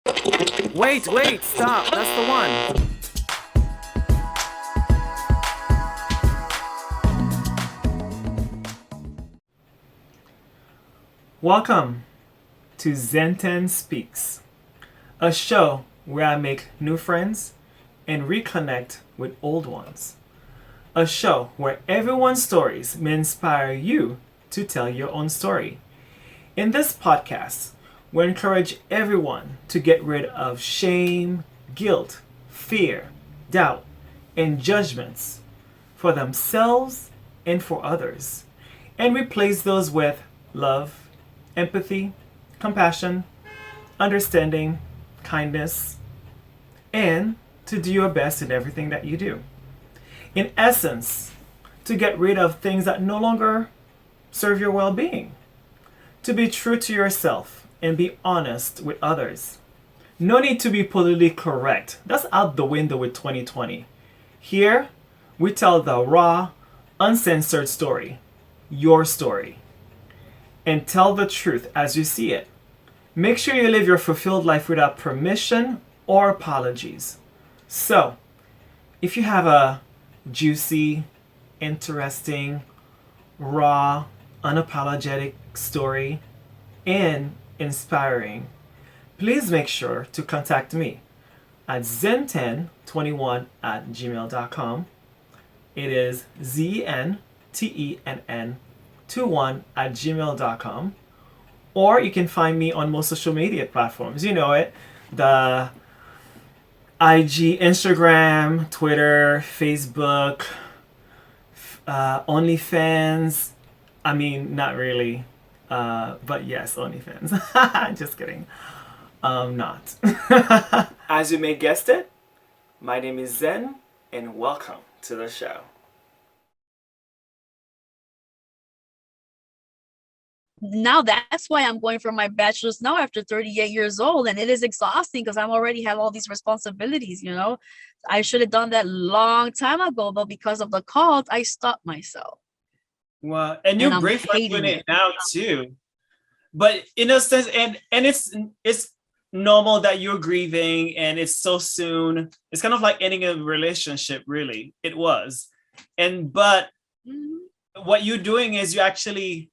Wait, stop. That's the one. Welcome to ZEN TENN Speaks, a show where I make new friends and reconnect with old ones. A show where everyone's stories may inspire you to tell your own story. In this podcast, we encourage everyone to get rid of shame, guilt, fear, doubt, and judgments for themselves and for others, and replace those with love, empathy, compassion, understanding, kindness, and to do your best in everything that you do. In essence, to get rid of things that no longer serve your well being, to be true to yourself and be honest with others. No need to be politically correct. That's out the window with 2020. Here, we tell the raw, uncensored story, your story, and tell the truth as you see it. Make sure you live your fulfilled life without permission or apologies. So, if you have a juicy, interesting, raw, unapologetic story and inspiring, please make sure to contact me at zen1021@gmail.com. It is ZENTENN21@gmail.com. Or you can find me on most social media platforms. You know it. The IG, Instagram, Twitter, Facebook, OnlyFans. I mean, not really. But yes, OnlyFans. Just kidding. Not. As you may guessed it, my name is Zen, and welcome to the show. Now that's why I'm going for my bachelor's now after 38 years old, and it is exhausting because I'm already have all these responsibilities. I should have done that long time ago, but because of the cult, I stopped myself. Well, and you're I'm brave for doing hating it it. now too. But in a sense, and it's normal that you're grieving and it's so soon. It's kind of like ending a relationship, really. It was. But Mhm. what you're doing is you're actually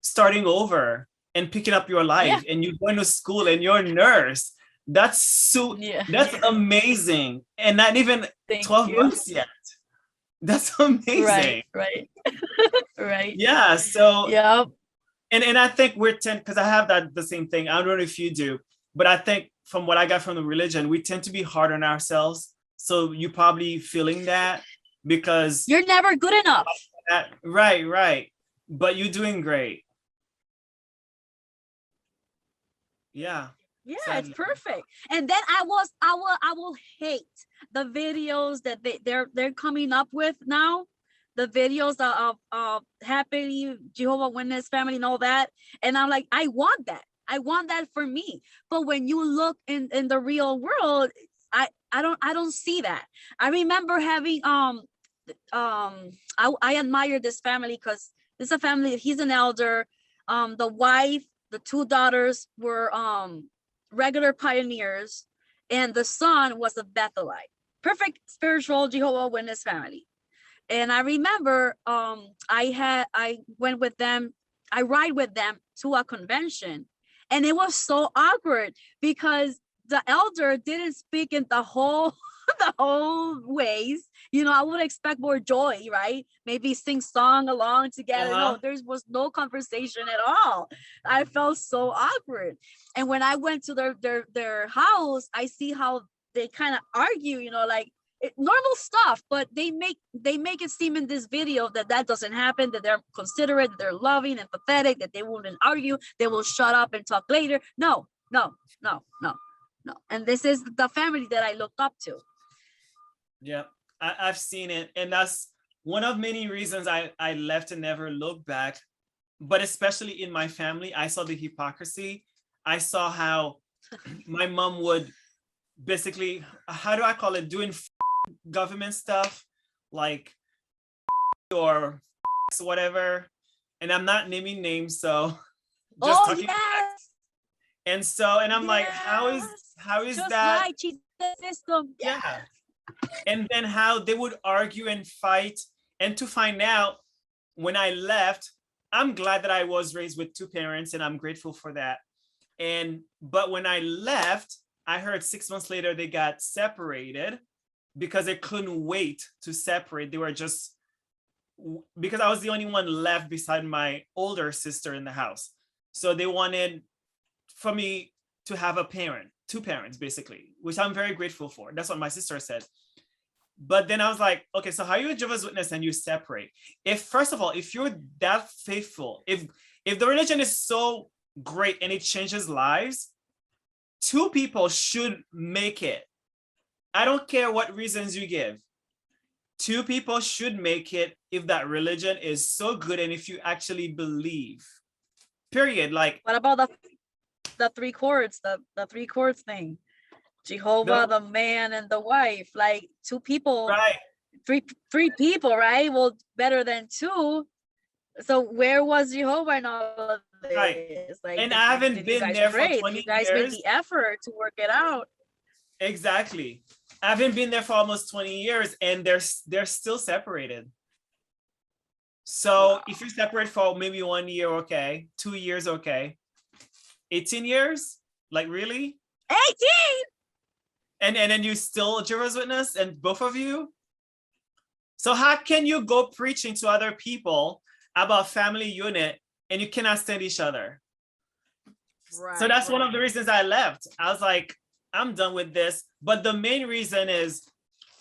starting over and picking up your Yeah, life, and you're going to school and you're a nurse. yeah. That's amazing. And not even Thank 12 you. months yet. That's Right, amazing. right, right. Yeah. So Yep. and I think we're tend, because I have that the same thing. I don't know if you do, but I think from what I got from the religion, we tend to be hard on ourselves. So you probably feeling that because You're never good enough. right. But you're doing great. Yeah. Yeah, it's Sadly. perfect. And then I will hate the videos that they're coming up with now. The videos of happy Jehovah Witness family and all that. And I'm like, I want that. I want that for me. But when you look in the real world, I don't see that. I remember having I admire this family because this is a family, he's an elder. The wife, the two daughters were regular pioneers, and the son was a Bethelite. Perfect spiritual Jehovah Witness family. And I remember I went with them, I ride with them to a convention, and it was so awkward because the elder didn't speak in the whole the whole ways. I would expect more joy, right? Maybe sing song along together. No, Uh-huh. there was no conversation at all. I felt so awkward. And when I went to their house, I see how they kind of argue, like normal stuff, but they make it seem in this video that doesn't happen, that they're considerate, that they're loving and pathetic, that they wouldn't argue, they will shut up and talk later. No, no, no, no, no. And this is the family that I looked up to. Yeah. I've seen it. And that's one of many reasons I left and never looked back. But especially in my family, I saw the hypocrisy. I saw how my mom would basically, how do I call it, doing government stuff like or whatever. And I'm not naming names, so just Oh talking. yes, And so, and I'm like, Yes. how is Just that? like cheat the system. Yeah. Yeah. And then how they would argue and fight. And to find out when I left, I'm glad that I was raised with two parents and I'm grateful for that. But when I left, I heard 6 months later they got separated because they couldn't wait to separate. They were just, because I was the only one left beside my older sister in the house. So they wanted for me to have a parent, two parents basically, which I'm very grateful for. That's what my sister said. But then I was like, okay, so how are you a Jehovah's Witness and you separate? If first of all, if you're that faithful, if the religion is so great and it changes lives, two people should make it. I don't care what reasons you give. Two people should make it if that religion is so good and if you actually believe. Period. Like, what about the three chords, the three chords thing? Jehovah, the man and the wife, like two people, right. three people, right? Well, better than two. So where was Jehovah in all of this? Right. Like, and I haven't did been you guys there pray? for 20 Did you guys years. make the effort to work it out? Exactly. I haven't been there for almost 20 years and they're still separated. So wow. If you're separate for maybe 1 year, okay. 2 years, okay. 18 years? Like really? 18! And then you still Jehovah's Witness and both of you? So how can you go preaching to other people about family unit and you cannot stand each other? Right, so that's one of the reasons I left. I was like, I'm done with this. But the main reason is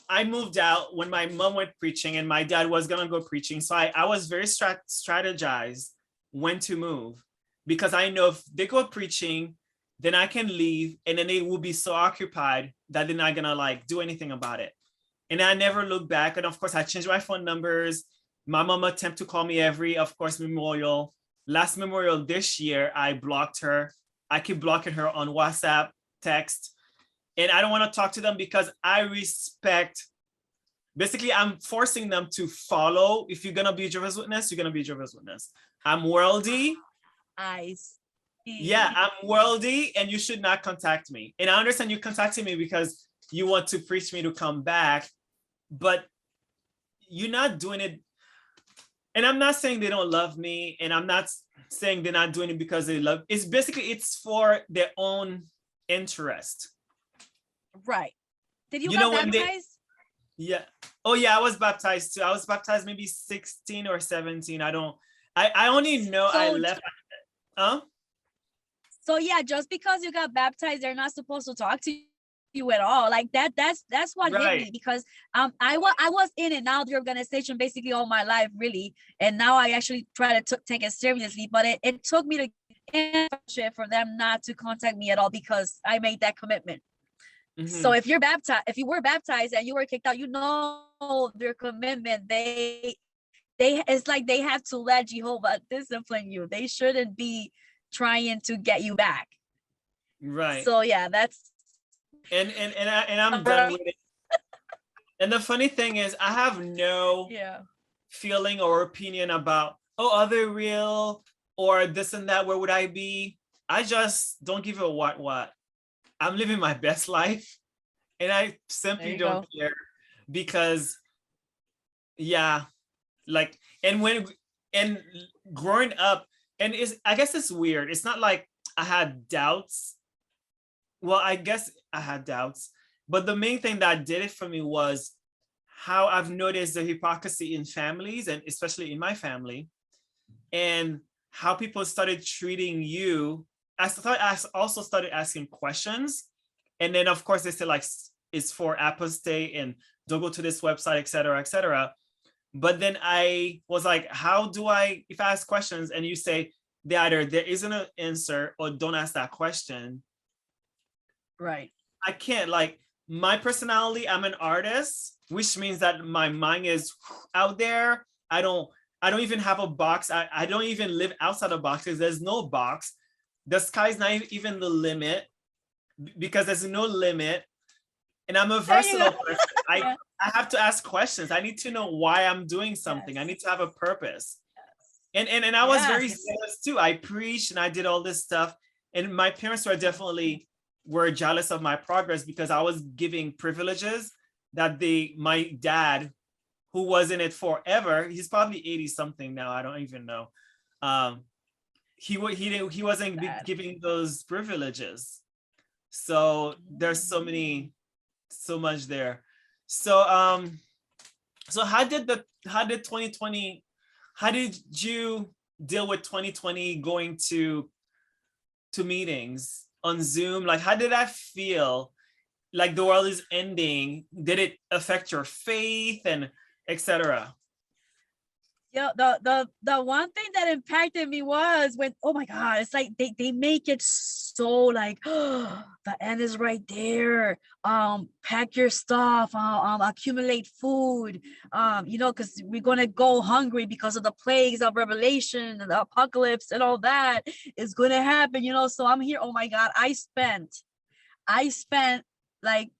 I moved out when my mom went preaching and my dad was gonna go preaching. So I was very strategized when to move, because I know if they go preaching, then I can leave and then they will be so occupied that they're not gonna like do anything about it. And I never looked back. And of course I changed my phone numbers. My mom attempted to call me every, of course, memorial. Last memorial this year, I blocked her. I keep blocking her on WhatsApp, text. And I don't want to talk to them because I respect, basically I'm forcing them to follow. If you're going to be a Jehovah's Witness, you're going to be a Jehovah's Witness. I'm worldly. I see. Yeah, I'm worldly and you should not contact me. And I understand you contacting me because you want to preach me to come back, but you're not doing it. And I'm not saying they don't love me, and I'm not saying they're not doing it because they love. It's basically, it's for their own interest. Right. Did you get baptized? Yeah. Oh yeah, I was baptized too. I was baptized maybe 16 or 17. I only know so, I left. Huh? So yeah, just because you got baptized, they're not supposed to talk to you at all. Like that's what hit me, because I was in and out of the organization basically all my life, really, and now I actually try to take it seriously. But it took me to for them not to contact me at all because I made that commitment. Mm-hmm. So if you were baptized and you were kicked out, you know their commitment. They it's like they have to let Jehovah discipline you. They shouldn't be trying to get you back. Right. So yeah, that's and I'm done with it. And the funny thing is, I have no feeling or opinion about, oh, are they real or this and that? Where would I be? I just don't give a what. I'm living my best life, and I simply don't care, because yeah, like, and growing up, and I guess it's weird. It's not like I had doubts. Well, I guess I had doubts, but the main thing that did it for me was how I've noticed the hypocrisy in families, and especially in my family, and how people started treating you. I also started asking questions, and then of course they say like it's for apostate and don't go to this website, etc., etc. But then I was like, how do I, if I ask questions and you say either there isn't an answer or don't ask that question, right? I can't, like, my personality, I'm an artist, which means that my mind is out there. I don't even have a box. I don't even live outside of boxes. There's no box. The sky's not even the limit, because there's no limit. And I'm a versatile person. I have to ask questions. I need to know why I'm doing something. Yes. I need to have a purpose. Yes. And I was very zealous too. I preached and I did all this stuff. And my parents were jealous of my progress because I was giving privileges that my dad, who was in it forever, he's probably 80 something now, I don't even know. He wasn't giving those privileges. So there's so much there. So so how did you deal with 2020 going to meetings on Zoom? Like, how did that feel? Like the world is ending. Did it affect your faith and etc.? Yeah, the one thing that impacted me was when, oh my God, it's like they make it so like, oh, the end is right there. Pack your stuff, accumulate food, because we're gonna go hungry because of the plagues of Revelation and the apocalypse and all that is gonna happen, So I'm here. Oh my God, I spent like,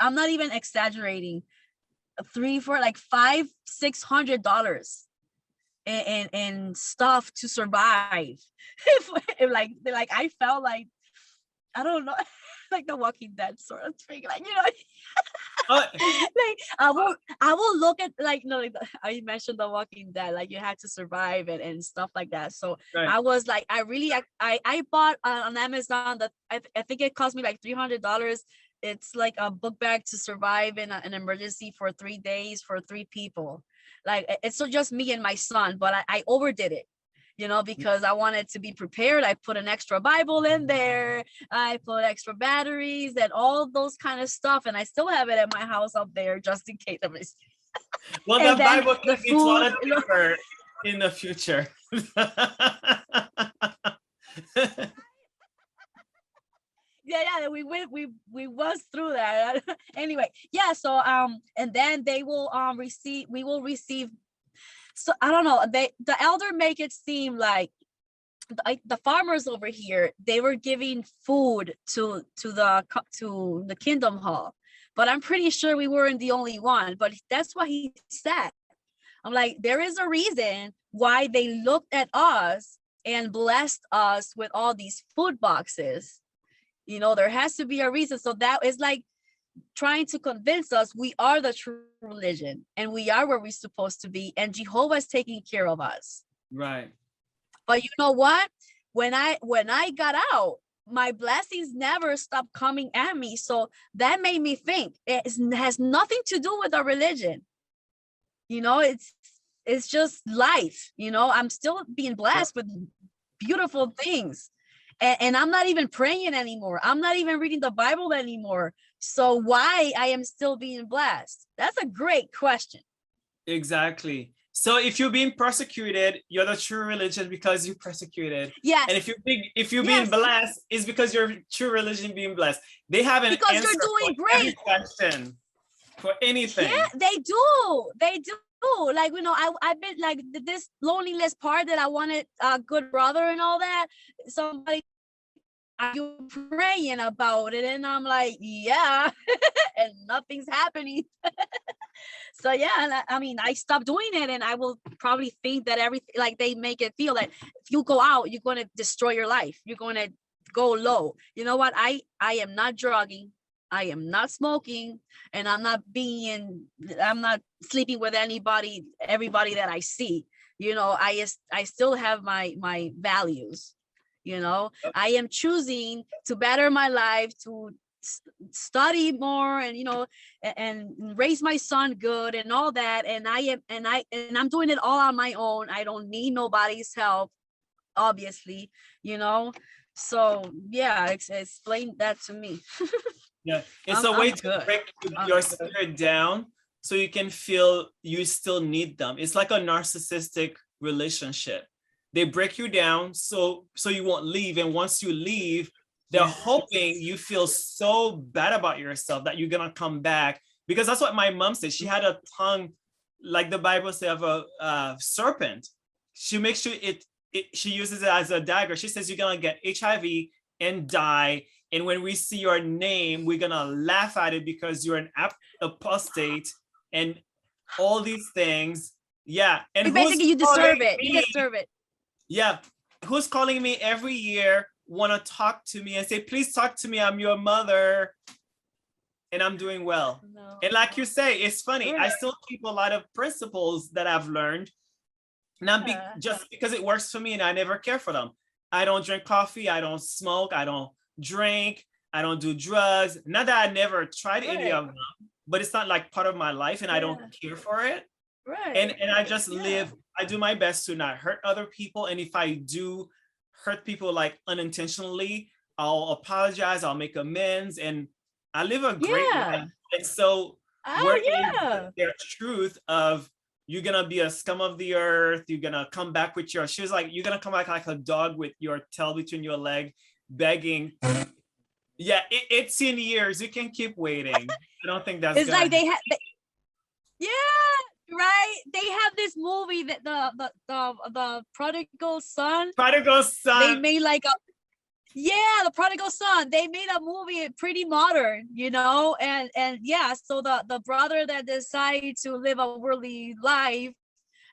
I'm not even exaggerating, $500-$600 and stuff to survive. if like I felt like, I don't know, like the Walking Dead sort of thing, like like I will look at, like, I mentioned the Walking Dead, like you had to survive and stuff like that. So right. I was like, I bought on Amazon that I think it cost me like $300. It's like a book bag to survive in an emergency for 3 days for 3 people. Like, it's not just me and my son, but I overdid it, because I wanted to be prepared. I put an extra Bible in there. I put extra batteries and all those kind of stuff. And I still have it at my house up there just in case of it. Well, the Bible can be toilet paper in the future. Yeah, we was through that. Anyway, yeah, so and then we will receive, so I don't know, the elder make it seem like the farmers over here, they were giving food to the Kingdom Hall, but I'm pretty sure we weren't the only one. But that's what he said. I'm like, there is a reason why they looked at us and blessed us with all these food boxes. There has to be a reason. So that is like trying to convince us we are the true religion and we are where we're supposed to be, and Jehovah is taking care of us. Right. But you know what? When I got out, my blessings never stopped coming at me. So that made me think it has nothing to do with a religion. It's just life. I'm still being blessed with beautiful things. And I'm not even praying anymore. I'm not even reading the Bible anymore. So why I am still being blessed? That's a great question. Exactly. So if you're being persecuted, you're the true religion because you're persecuted. Yes. And if you're being blessed, it's because your true religion being blessed. They have an because answer you're doing for great. Every question, for anything. Yeah, they do. Like, I've been like this loneliness part that I wanted a good brother and all that. Somebody, are you praying about it? And I'm like, yeah, and nothing's happening. So yeah, I mean, I stopped doing it, and I will probably think that everything, like, they make it feel that if you go out, you're going to destroy your life. You're going to go low. You know what? I am not drugging. I am not smoking, and I'm not sleeping with everybody that I see. I still have my values. I am choosing to better my life, to study more, and and raise my son good and all that. And I'm doing it all on my own. I don't need nobody's help, obviously. So yeah, explain that to me. Yeah, it's a way to break your spirit down so you can feel you still need them. It's like a narcissistic relationship. They break you down so you won't leave. And once you leave, they're hoping you feel so bad about yourself that you're gonna come back. Because that's what my mom said. She had a tongue, like the Bible says, of a serpent. She makes sure she uses it as a dagger. She says you're gonna get HIV and die. And when we see your name, we're gonna laugh at it because you're an apostate and all these things. Yeah. And basically, you deserve it. You deserve it. Yeah. Who's calling me every year want to talk to me and say, please talk to me, I'm your mother and I'm doing well. No. And like you say, it's funny, Right. I still keep a lot of principles that I've learned, not just because it works for me, and I never care for them. I don't drink coffee, I don't smoke, I don't drink, I don't do drugs. Not that I never tried any of them, but it's not like part of my life, and I don't care for it. Right. And I just live, I do my best to not hurt other people. And if I do hurt people like unintentionally, I'll apologize, I'll make amends, and I live a great life. And so where is their truth of, you're gonna be a scum of the earth, you're gonna come back with your, she was like, you're gonna come back like a dog with your tail between your leg, begging. Yeah, 18 years, you can keep waiting. I don't think that's it's like they had right, they have this movie that the prodigal son, they made like a the prodigal son, they made a movie pretty modern, you know, and yeah, so the brother that decided to live a worldly life,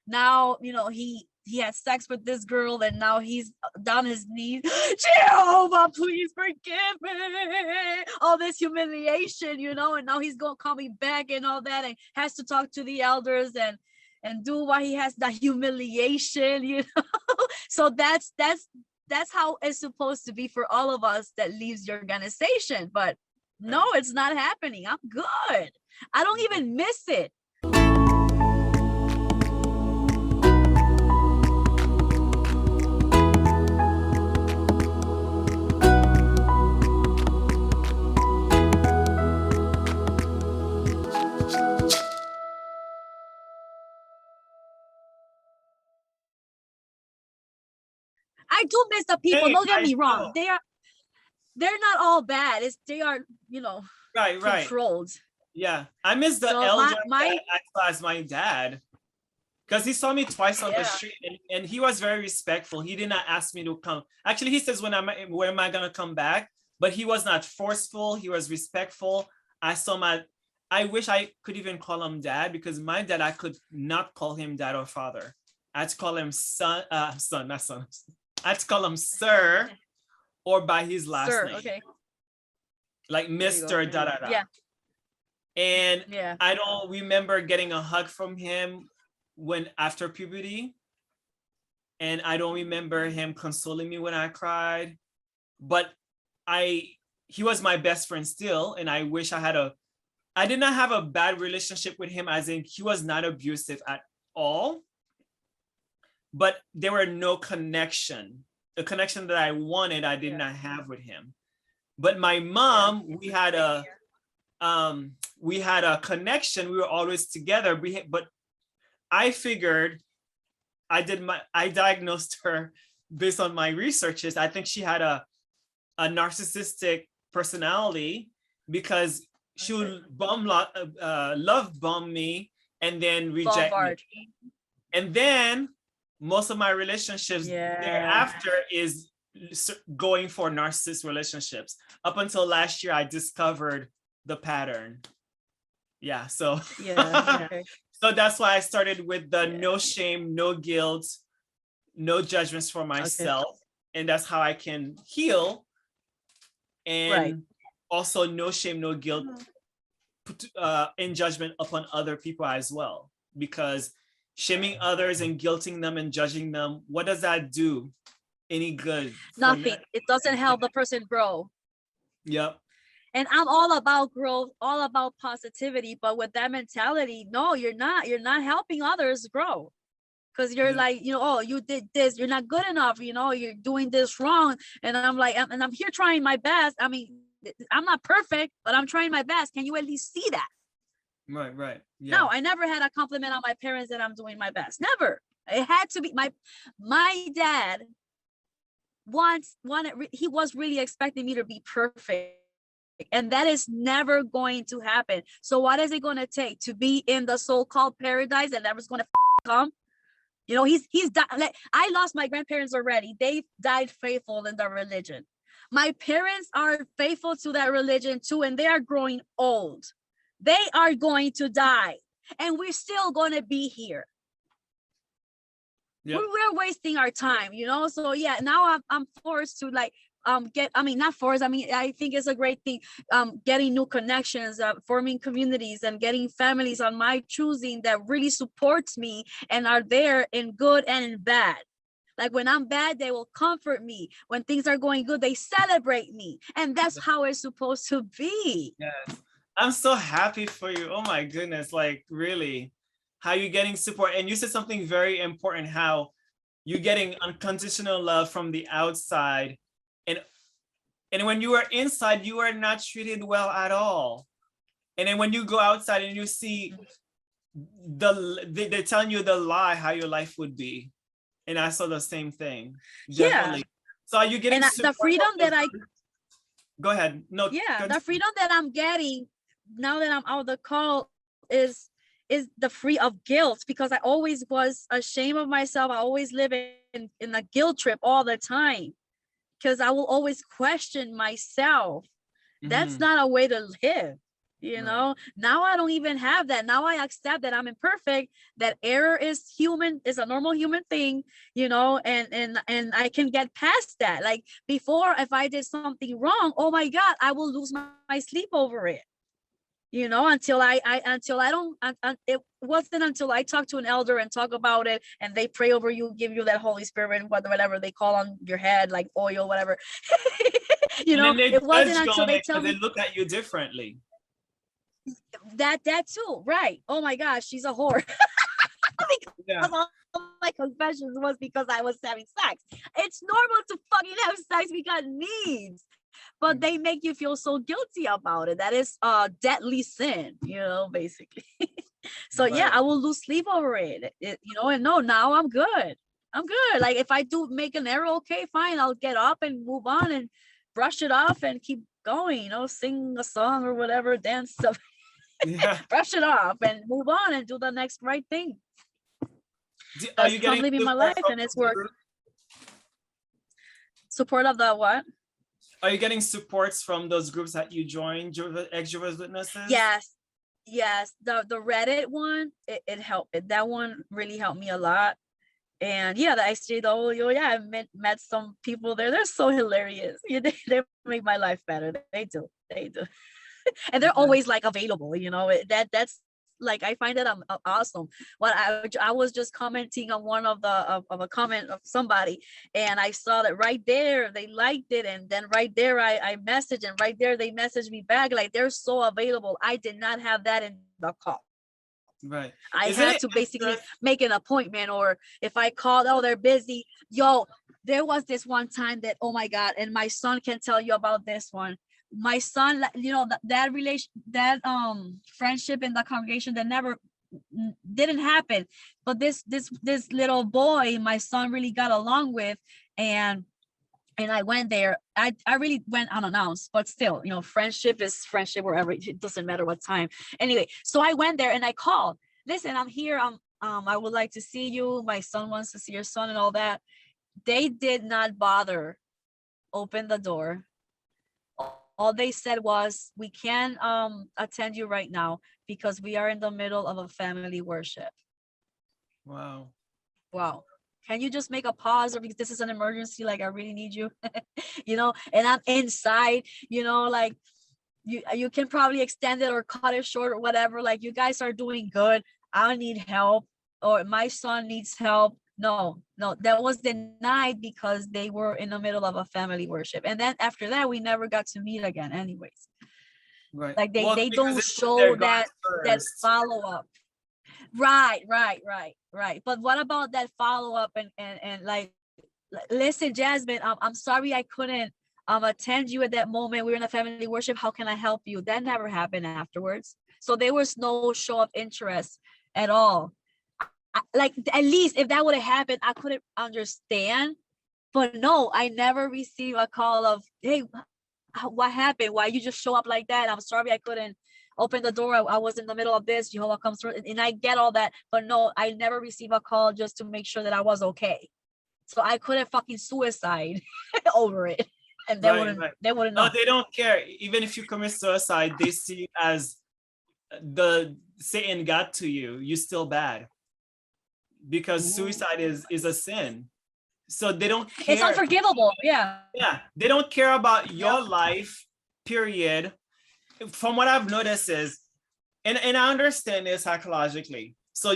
now, you know, he has sex with this girl, and now he's down his knees, Jehovah, please forgive me, all this humiliation, you know, and now he's going coming back and all that, and has to talk to the elders and do what he has, the humiliation, you know. So that's how it's supposed to be for all of us that leaves the organization. But no, it's not happening. I'm good. I don't even miss it. I do miss the people. Don't get me wrong. They're not all bad. They are, you know, controlled. Yeah, I miss the elder that I saw as my dad, because he saw me twice on the street, and he was very respectful. He did not ask me to come. Actually, he says, when am I gonna come back? But he was not forceful. He was respectful. I wish I could even call him dad, because my dad, I could not call him dad or father. I'd call him son, not son. I'd call him sir, or by his last name. Okay. Like Mr. Da da da. Yeah. And I don't remember getting a hug from him after puberty. And I don't remember him consoling me when I cried. But he was my best friend still. And I wish I did not have a bad relationship with him, as in he was not abusive at all. But there were no connection. The connection that I wanted, I did not have with him. But my mom, we had a connection. We were always together. But I figured, I diagnosed her based on my researches. I think she had a narcissistic personality, because she would love bomb me and then reject me. And then most of my relationships thereafter is going for narcissist relationships. Up until last year, I discovered the pattern. Yeah, so so that's why I started with the no shame, no guilt, no judgments for myself. And that's how I can heal. And also no shame, no guilt in judgment upon other people as well. Because shaming others and guilting them and judging them, what does that do? Any good? Nothing. It doesn't help the person grow. Yep. And I'm all about growth, all about positivity. But with that mentality, no, you're not helping others grow. Because you're like, you know, oh, you did this, you're not good enough, you know, you're doing this wrong. And I'm like, and I'm here trying my best. I mean, I'm not perfect, but I'm trying my best. Can you at least see that? Right. Yeah. No, I never had a compliment on my parents that I'm doing my best. Never. It had to be my dad he was really expecting me to be perfect. And that is never going to happen. So what is it going to take to be in the so-called paradise that never's going to come? You know, he's died. Like, I lost my grandparents already. They died faithful in the religion. My parents are faithful to that religion too, and they are growing old. They are going to die, and we're still going to be here. Yep. We're wasting our time, you know. So yeah, now I'm forced to, like, not force, I think it's a great thing, getting new connections, forming communities and getting families on my choosing that really supports me and are there in good and in bad. Like when I'm bad, they will comfort me. When things are going good, they celebrate me. And that's how it's supposed to be. Yes. I'm so happy for you. Oh my goodness. Like really, how you getting support. And you said something very important, how you getting unconditional love from the outside. And when you are inside, you are not treated well at all. And then when you go outside and you see they're telling you the lie how your life would be. And I saw the same thing. Definitely. Yeah. So are you getting And the freedom that go ahead. No. Yeah, the freedom that I'm getting now that I'm out of the call is the free of guilt, because I always was ashamed of myself. I always live in a guilt trip all the time, because I will always question myself. That's not a way to live. You know, now I don't even have that. Now I accept that I'm imperfect, that error is human, is a normal human thing, you know, and I can get past that. Like before, if I did something wrong, oh my God, I will lose my sleep over it. You know, until I don't, it wasn't until I talk to an elder and talk about it and they pray over you, give you that Holy Spirit, whatever they call on your head, like oil, whatever. You know, it wasn't until they tell me. They look at you differently. That too, right? Oh my gosh, she's a whore. Because all my confessions was because I was having sex. It's normal to fucking have sex. We got needs, but they make you feel so guilty about it. That is deadly sin, you know, basically. So yeah, I will lose sleep over it, you know. And no, now I'm good. Like if I do make an error, okay, fine, I'll get up and move on and brush it off and keep going, you know, sing a song or whatever, dance stuff. Brush it off and move on and do the next right thing. That's constantly been my life, and it's worked. Support of the what? Are you getting supports from those groups that you joined, ex-Jehovah's Witnesses? Yes. The Reddit one, it helped. That one really helped me a lot. And yeah, I stayed I met some people there. They're so hilarious. Yeah, they make my life better. They do. And they're always like available, you know. That's like, I find that awesome. What I was just commenting on one of a comment of somebody, and I saw that right there they liked it, and then right there I messaged, and right there they messaged me back. Like, they're so available. I did not have that in the call. Right. I had to basically make an appointment, or if I called, oh, they're busy. Yo, there was this one time that, oh my God, and my son can tell you about this one. My son, you know, that friendship in the congregation that never didn't happen, but this little boy my son really got along with, and I went there. I really went unannounced, but still, you know, friendship is friendship wherever. It doesn't matter what time. Anyway, so I went there and I called. Listen, I'm here. I would like to see you. My son wants to see your son and all that. They did not bother open the door. All they said was, we can't attend you right now because we are in the middle of a family worship. Wow. Can you just make a pause, or because this is an emergency, like I really need you, you know, and I'm inside, you know, like you can probably extend it or cut it short or whatever. Like, you guys are doing good. I need help, or my son needs help. No, that was denied because they were in the middle of a family worship. And then after that, we never got to meet again anyways. Right. Like they don't show that follow-up. Right. But what about that follow-up and like, listen, Jasmine, I'm sorry I couldn't attend you at that moment. We were in a family worship. How can I help you? That never happened afterwards. So there was no show of interest at all. Like, at least if that would have happened, I couldn't understand. But no, I never received a call of, hey, what happened? Why you just show up like that? I'm sorry I couldn't open the door. I was in the middle of this. Jehovah comes through, and I get all that. But no, I never received a call just to make sure that I was okay. So I couldn't fucking suicide over it. And they wouldn't know. No, they don't care. Even if you commit suicide, they see it as the Satan got to you. You're still bad. Because suicide is a sin. So they don't It's care. unforgivable. Yeah. Yeah, they don't care about your Yep. life, period. From what I've noticed is, and I understand it psychologically. So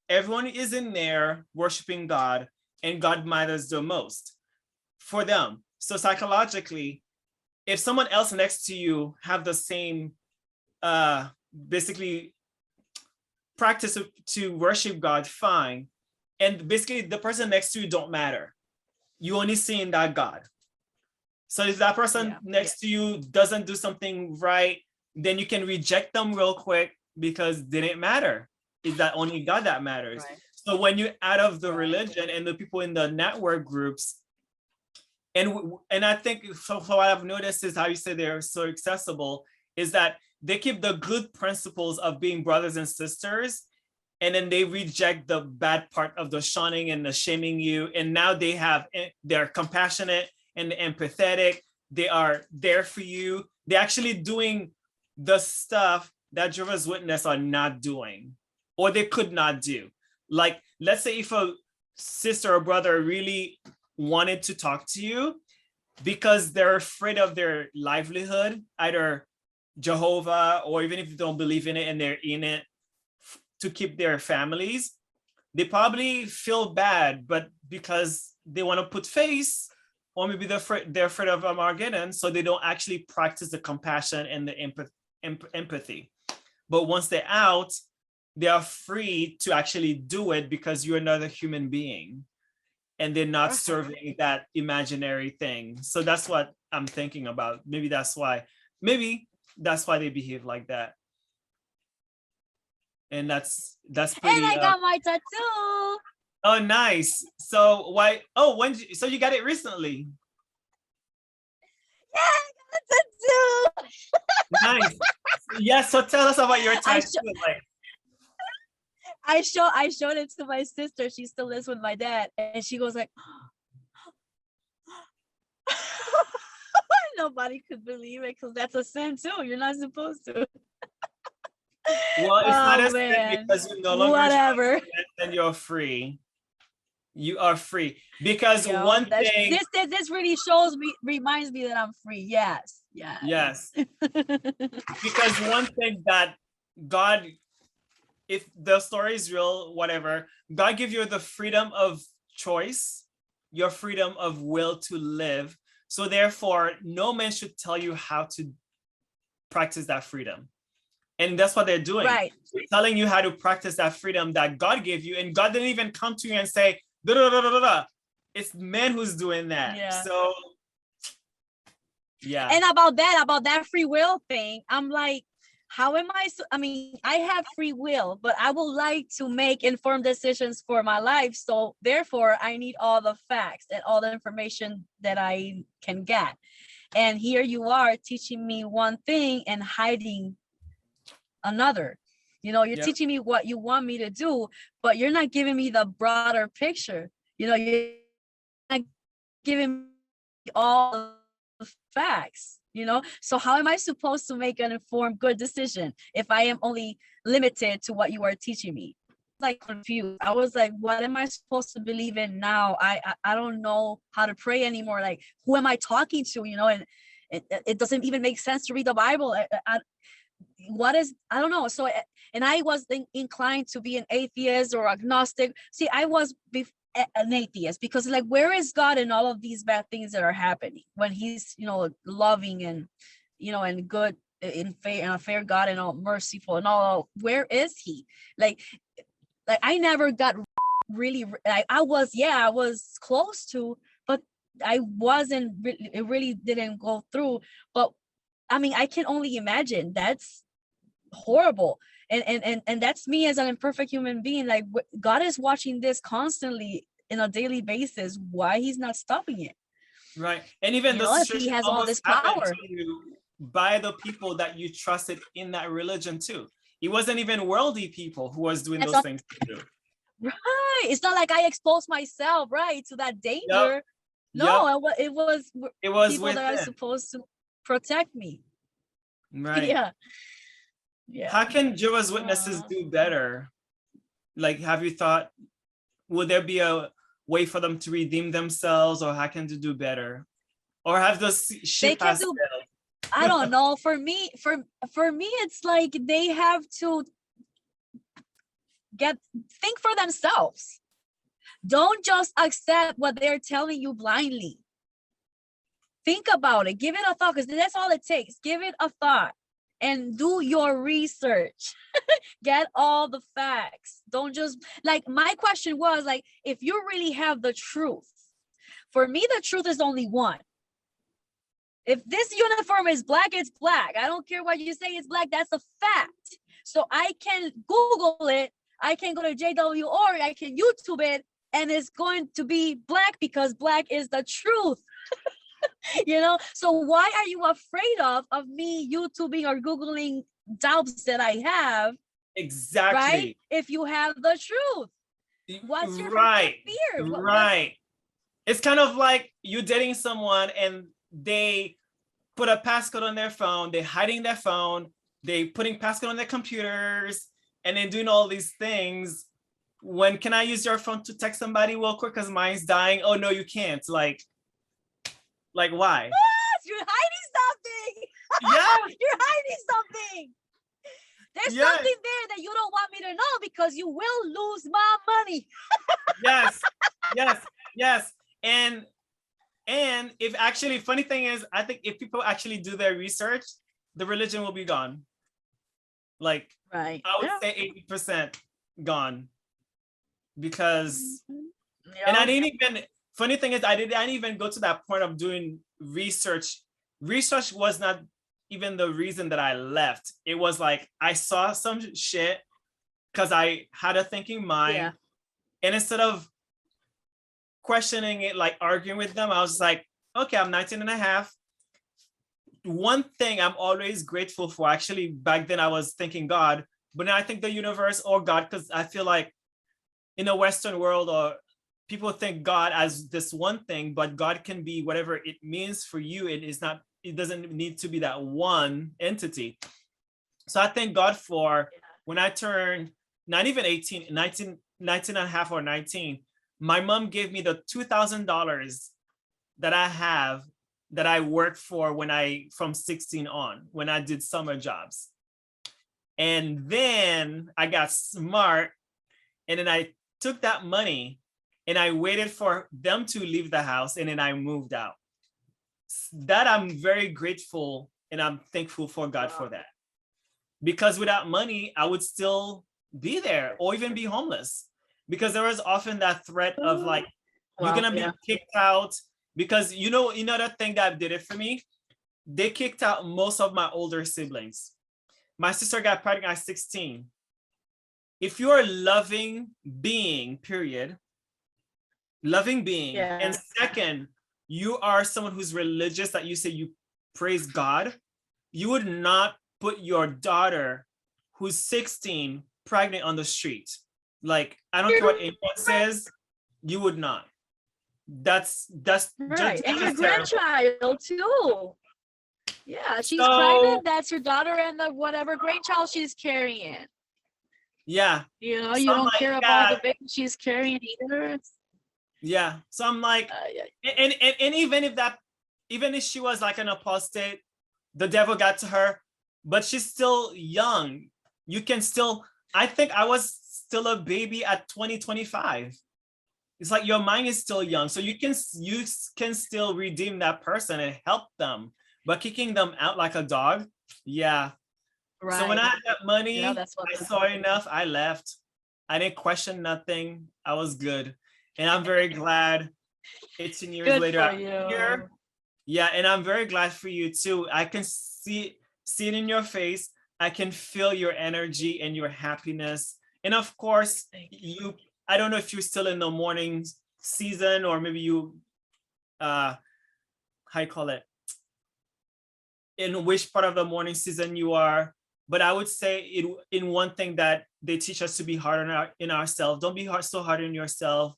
everyone is in there worshiping God, and God matters the most for them. So psychologically, if someone else next to you have the same basically practice to worship God, fine. And basically the person next to you don't matter. You only seeing that God. So if that person next to you doesn't do something right, then you can reject them real quick because they didn't matter. It's that only God that matters. Right. So when you're out of the religion and the people in the network groups, and I think so what I've noticed is how you say they're so accessible is that they keep the good principles of being brothers and sisters, and then they reject the bad part of the shunning and the shaming you. And now they're compassionate and empathetic. They are there for you. They're actually doing the stuff that Jehovah's Witnesses are not doing, or they could not do. Like, let's say if a sister or brother really wanted to talk to you because they're afraid of their livelihood, either Jehovah, or even if they don't believe in it and they're in it to keep their families, they probably feel bad, but because they want to put face, or maybe they're afraid of Armageddon, so they don't actually practice the compassion and the empathy. But once they're out, they are free to actually do it because you're another human being and they're not serving that imaginary thing. So that's what I'm thinking about. Maybe that's why they behave like that. And that's pretty. And I got my tattoo. Oh, nice. So why? Oh, so you got it recently? Yeah, I got a tattoo. Nice. Yeah. So tell us about your tattoo. I showed it to my sister. She still lives with my dad, and she goes like, nobody could believe it because that's a sin too. You're not supposed to. Well, it's not a sin because you no longer whatever. And you're free. You are free because one thing. This really reminds me that I'm free. Yes. Because one thing that God, if the story is real, whatever, God gives you the freedom of choice, your freedom of will to live. So therefore, no man should tell you how to practice that freedom. And that's what they're doing. Right. They're telling you how to practice that freedom that God gave you. And God didn't even come to you and say, da, da, da, da, da, da. It's men who's doing that. Yeah. So, yeah. And about that free will thing, I'm like, how am I mean, I have free will, but I would like to make informed decisions for my life. So therefore, I need all the facts and all the information that I can get. And here you are teaching me one thing and hiding another. You're teaching me what you want me to do, but you're not giving me the broader picture. You're not giving me all the facts. So how am I supposed to make an informed good decision if I am only limited to what you are teaching me? Like confused. I was like, what am I supposed to believe in now? I don't know how to pray anymore. Like, who am I talking to? And it doesn't even make sense to read the Bible. I don't know. So, and I was inclined to be an atheist or agnostic. See, I was an atheist because like, where is God in all of these bad things that are happening when he's, loving and, and good and a fair God and all merciful and all, where is he? Like I never got really, I was close to, but I wasn't really, it really didn't go through. But I mean, I can only imagine. That's horrible. And that's me as an imperfect human being. Like, God is watching this constantly in a daily basis. Why he's not stopping it? Right. And even if he has all this power by the people that you trusted in that religion too. It wasn't even worldly people who was doing those things too. Right. It's not like I exposed myself, right, to that danger. Yep. No, it was people that are supposed to protect me. Right. Yeah. How can Jehovah's Witnesses do better? Like, have you thought, would there be a wait for them to redeem themselves, or how can they do better? Or have the They ship can has do, sailed? I don't know. For me, it's like they have to think for themselves. Don't just accept what they're telling you blindly. Think about it. Give it a thought, because that's all it takes. Give it a thought and do your research. Get all the facts. Don't just, like, my question was, like, if you really have the truth, for me, the truth is only one. If this uniform is black, it's black. I don't care what you say, it's black. That's a fact. So I can Google it. I can go to JW, or I can YouTube it, and it's going to be black, because black is the truth. So why are you afraid of me YouTubing or Googling doubts that I have? Exactly. Right? If you have the truth, what's your right fear? Right. It's kind of like you dating someone and they put a passcode on their phone, they're hiding their phone, they putting passcode on their computers, and then doing all these things. When can I use your phone to text somebody real quick because mine's dying? Oh no, you can't. Like why? You're hiding something. Yeah. You're hiding something. There's something there that you don't want me to know, because you will lose my money. Yes. And if actually, funny thing is, I think if people actually do their research, the religion will be gone. Like, right. I would say 80% gone. Because, Yep. and I didn't even, funny thing is, I didn't even go to that point of doing research. Research was not even the reason that I left. It was like, I saw some shit because I had a thinking mind. Yeah. And instead of questioning it, like arguing with them, I was like, okay, I'm 19 and a half. One thing I'm always grateful for, actually, back then I was thinking God, but now I think the universe or God, because I feel like in the Western world, or people think God as this one thing, but God can be whatever it means for you. It doesn't need to be that one entity. So I thank God for when I turned not even 18, 19 and a half or 19, my mom gave me the $2,000 that I have, that I worked for from 16 on, when I did summer jobs. And then I got smart, and then I took that money and I waited for them to leave the house, and then I moved out. That I'm very grateful, and I'm thankful for God for that. Because without money, I would still be there, or even be homeless. Because there was often that threat of like, you're gonna be kicked out. Because another thing that did it for me, they kicked out most of my older siblings. My sister got pregnant at 16. If you're a loving being, period, loving being, and second, you are someone who's religious, that you say you praise God, you would not put your daughter who's 16 pregnant on the street. Like, I don't care what anyone says, you would not. That's right. just And your grandchild too. Yeah, she's So, pregnant. That's your daughter, and the whatever grandchild she's carrying. Yeah. You So don't I'm like, care about the baby she's carrying either. Yeah. So I'm like, and even if she was like an apostate, the devil got to her, but she's still young. You can still, I think I was still a baby at 20, 25. It's like your mind is still young. So you can still redeem that person and help them. But kicking them out like a dog, yeah. Right. So when I had that money, I saw enough, I left. I didn't question nothing. I was good. And I'm very glad 18 years later I'm here. Yeah, and I'm very glad for you too. I can see it in your face. I can feel your energy and your happiness. And of course, I don't know if you're still in the morning season, or maybe you, how you call it? In which part of the morning season you are. But I would say in one thing that they teach us to be hard on ourselves. Don't be so hard on yourself.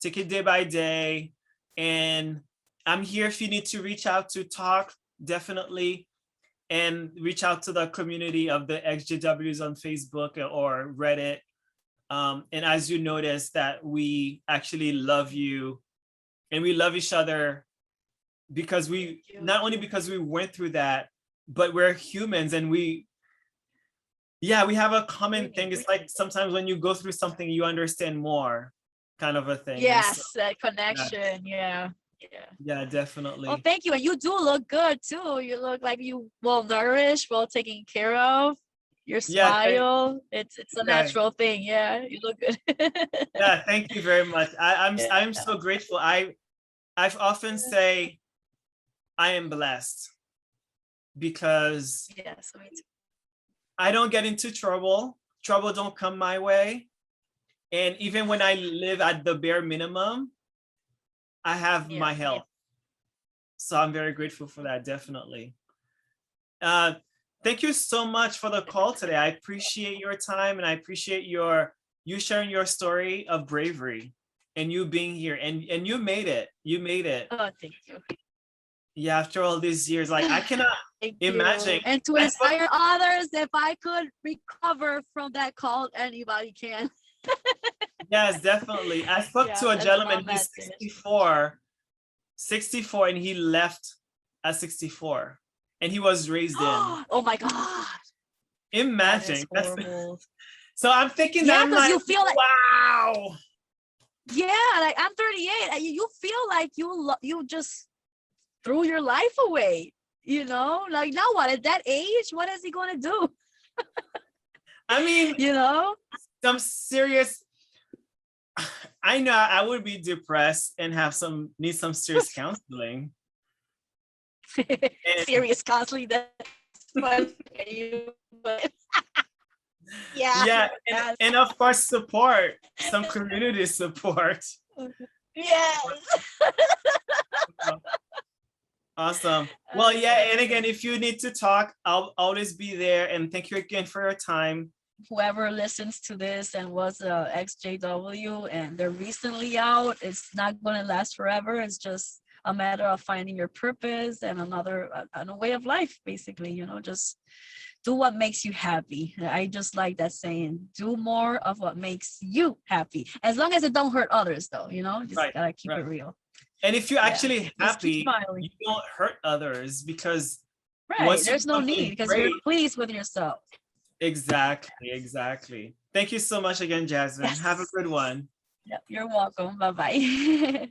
Take it day by day. And I'm here if you need to reach out to talk, definitely. And reach out to the community of the XJWs on Facebook or Reddit. And as you notice that we actually love you and we love each other because not only because we went through that, but we're humans and we have a common thing. It's like sometimes when you go through something, you understand more, kind of a thing. Yes, that connection. Yeah. Yeah, definitely. Oh, thank you. And you do look good too. You look like you well nourished, well taken care of. Your smile, it's a natural thing. Yeah, you look good. Yeah, thank you very much. I'm so grateful. I've often say I am blessed because yes, me too. I don't get into trouble. Trouble don't come my way. And even when I live at the bare minimum, I have my health. So I'm very grateful for that, definitely. Thank you so much for the call today. I appreciate your time and I appreciate you sharing your story of bravery and you being here and you made it. You made it. Oh, thank you. Yeah, after all these years, like I cannot imagine. And to inspire others, if I could recover from that call, anybody can. Yes, definitely. I spoke to a gentleman, he's 64, and he left at 64. And he was raised in. Oh my God. Imagine. So I'm thinking that I'm like, you feel like, wow. Yeah, like I'm 38. You feel like you just threw your life away, you know? Like now what? At that age, what is he gonna do? I mean, you know, some serious. I know I would be depressed and need some serious counseling. Serious counseling. That's what you. Yeah, and of course support, some community support. Yes. Awesome. Well, yeah, and again, if you need to talk, I'll always be there. And thank you again for your time. Whoever listens to this and was XJW and they're recently out, it's not going to last forever. It's just a matter of finding your purpose and a way of life, basically, you know, just do what makes you happy. I just like that saying, do more of what makes you happy. As long as it don't hurt others though, you know, just gotta keep it real. And if you're actually happy, you don't hurt others because there's no need because you're pleased with yourself. Exactly. Thank you so much again, Jasmine. Have a good one. Yep, you're welcome. Bye-bye.